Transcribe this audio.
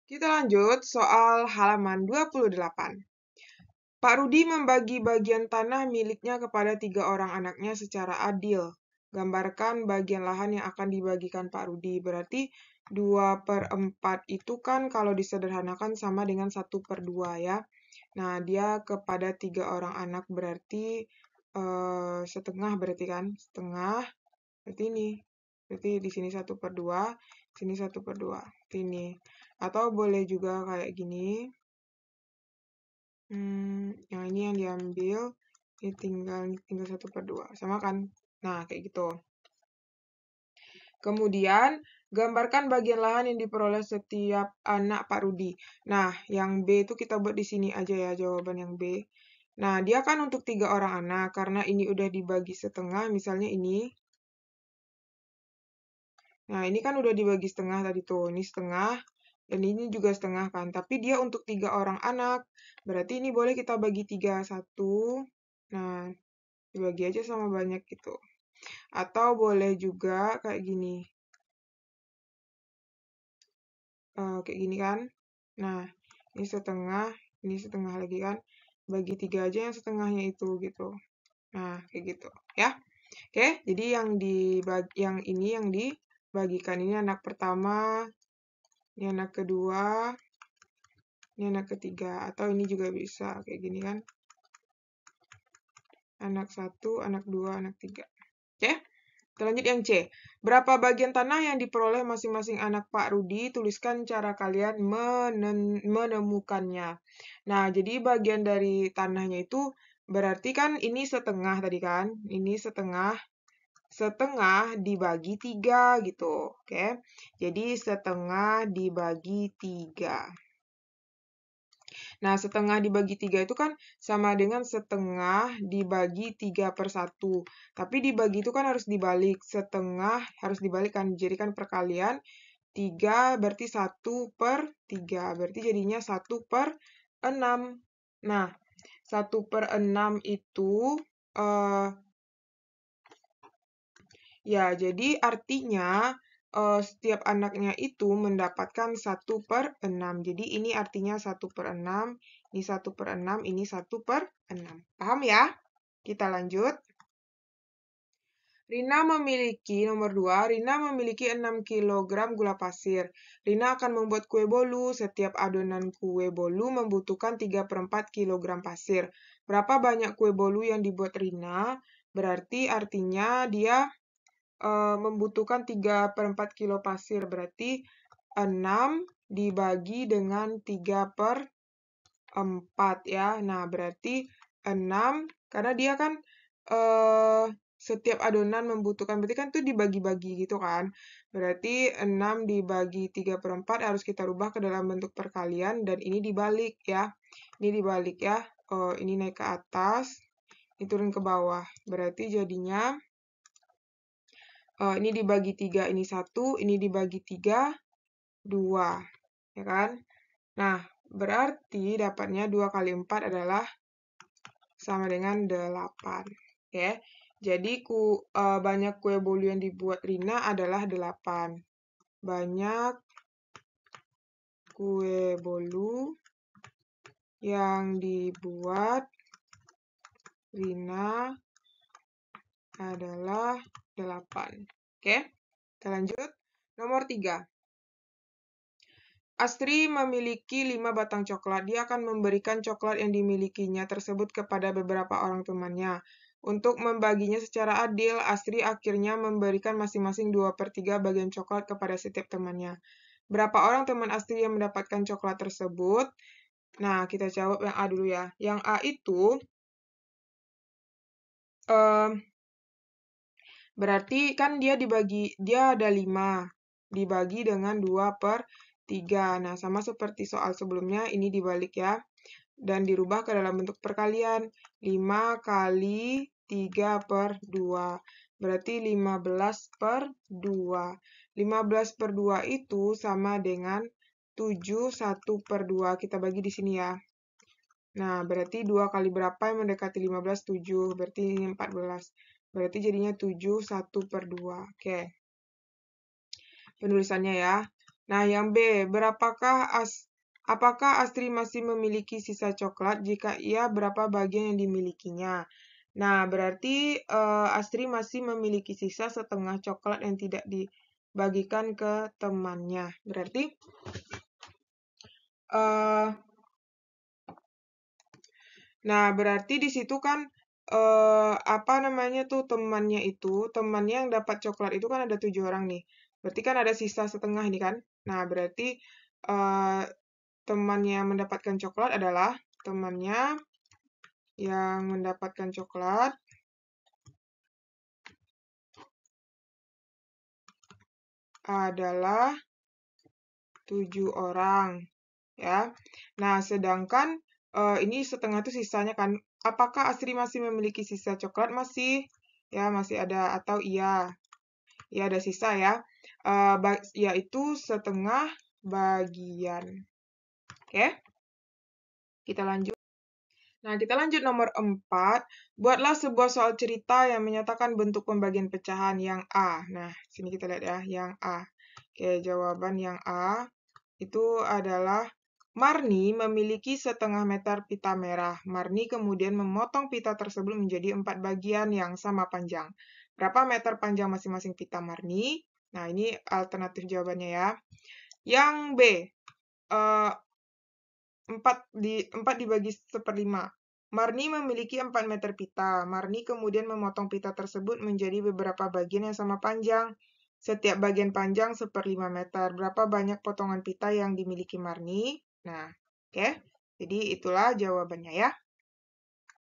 Kita lanjut soal halaman 28. Pak Rudi membagi bagian tanah miliknya kepada 3 orang anaknya secara adil. Gambarkan bagian lahan yang akan dibagikan Pak Rudi. Berarti 2/4 itu kan kalau disederhanakan sama dengan 1/2 ya. Nah, dia kepada 3 orang anak berarti setengah berarti kan? Setengah, berarti ini. Berarti di sini 1/2, sini 1/2. Ini. Atau boleh juga kayak gini. Yang ini yang diambil, ini tinggal 1/2. Sama kan? Nah, kayak gitu. Kemudian, gambarkan bagian lahan yang diperoleh setiap anak Pak Rudi. Nah, yang B itu kita buat di sini aja ya, jawaban yang B. Nah, dia kan untuk 3 orang anak, karena ini udah dibagi setengah, misalnya ini. Nah, ini kan udah dibagi setengah tadi tuh, ini setengah, dan ini juga setengah kan. Tapi dia untuk 3 orang anak, berarti ini boleh kita bagi 3, 1. Nah, dibagi aja sama banyak gitu. Atau boleh juga kayak gini. Kayak gini kan. Nah, ini setengah lagi kan. Bagi 3 aja yang setengahnya itu gitu. Nah, kayak gitu ya. Oke, jadi yang ini yang dibagikan ini anak pertama, ini anak kedua, ini anak ketiga, atau ini juga bisa kayak gini kan. Anak 1, anak 2, anak 3. Oke? Kita lanjut yang C. Berapa bagian tanah yang diperoleh masing-masing anak Pak Rudi? Tuliskan cara kalian menemukannya. Nah, jadi bagian dari tanahnya itu berarti kan ini setengah tadi kan. Ini setengah. Setengah dibagi 3 gitu. Oke. Jadi setengah dibagi 3. Nah, setengah dibagi 3 itu kan sama dengan setengah dibagi 3/1. Tapi dibagi itu kan harus dibalik. Setengah harus dibalik kan. Jadi kan perkalian 3 berarti 1/3. Berarti jadinya 1/6. Nah, 1/6 itu ya, jadi artinya setiap anaknya itu mendapatkan 1/6. Jadi ini artinya 1/6, ini 1/6, ini 1/6. Paham ya? Kita lanjut. Nomor 2, Rina memiliki 6 kg gula pasir. Rina akan membuat kue bolu. Setiap adonan kue bolu membutuhkan 3/4 kg pasir. Berapa banyak kue bolu yang dibuat Rina? Berarti artinya dia membutuhkan 3/4 kilo pasir. Berarti 6 dibagi dengan 3/4 ya. Nah, berarti 6, karena dia kan setiap adonan membutuhkan, berarti kan itu dibagi-bagi gitu kan. Berarti 6 dibagi 3/4 harus kita rubah ke dalam bentuk perkalian, dan ini dibalik ya. Ini dibalik ya. Ini naik ke atas, ini turun ke bawah. Berarti jadinya ini dibagi 3, ini 1, ini dibagi 3, 2. Ya kan? Nah, berarti dapatnya 2 kali 4 adalah sama dengan 8. Oke. Jadi banyak kue bolu yang dibuat Rina adalah 8. Banyak kue bolu yang dibuat Rina adalah 8. Oke. Kita lanjut. Nomor 3. Astri memiliki 5 batang coklat. Dia akan memberikan coklat yang dimilikinya tersebut kepada beberapa orang temannya. Untuk membaginya secara adil, Astri akhirnya memberikan masing-masing 2/3 bagian coklat kepada setiap temannya. Berapa orang teman Astri yang mendapatkan coklat tersebut? Nah, kita jawab yang A dulu ya. Yang A itu berarti kan dia ada 5, dibagi dengan 2/3. Nah, sama seperti soal sebelumnya, ini dibalik ya. Dan dirubah ke dalam bentuk perkalian. 5 kali 3/2. Berarti 15/2. 15/2 itu sama dengan 7 1/2. Kita bagi di sini ya. Nah, berarti 2 kali berapa yang mendekati 15? 7. Berarti ini 14. Berarti jadinya 7 1/2. Oke. Penulisannya ya. Nah, yang B, apakah Astri masih memiliki sisa coklat? Jika iya, berapa bagian yang dimilikinya? Nah, berarti Astri masih memiliki sisa setengah coklat yang tidak dibagikan ke temannya. Berarti eh, Nah, berarti di situ kan apa namanya tuh temannya yang dapat coklat itu kan ada 7 orang nih. Berarti kan ada sisa setengah ini kan. Nah, berarti eh, temannya yang mendapatkan coklat adalah temannya yang mendapatkan coklat adalah 7 orang, ya. Nah, sedangkan ini setengah itu sisanya kan. Apakah Asri masih memiliki sisa coklat? Masih, ya masih ada atau iya? Ya ada sisa ya. Yaitu setengah bagian. Oke, kita lanjut. Nah, kita lanjut nomor 4. Buatlah sebuah soal cerita yang menyatakan bentuk pembagian pecahan yang A. Nah, sini kita lihat ya, yang A. Oke, jawaban yang A itu adalah Marni memiliki setengah meter pita merah. Marni kemudian memotong pita tersebut menjadi 4 bagian yang sama panjang. Berapa meter panjang masing-masing pita Marni? Nah, ini alternatif jawabannya ya. Yang B, 4 dibagi 1/5. Marni memiliki 4 meter pita. Marni kemudian memotong pita tersebut menjadi beberapa bagian yang sama panjang. Setiap bagian panjang 1/5 meter. Berapa banyak potongan pita yang dimiliki Marni? Nah, oke. Jadi itulah jawabannya ya.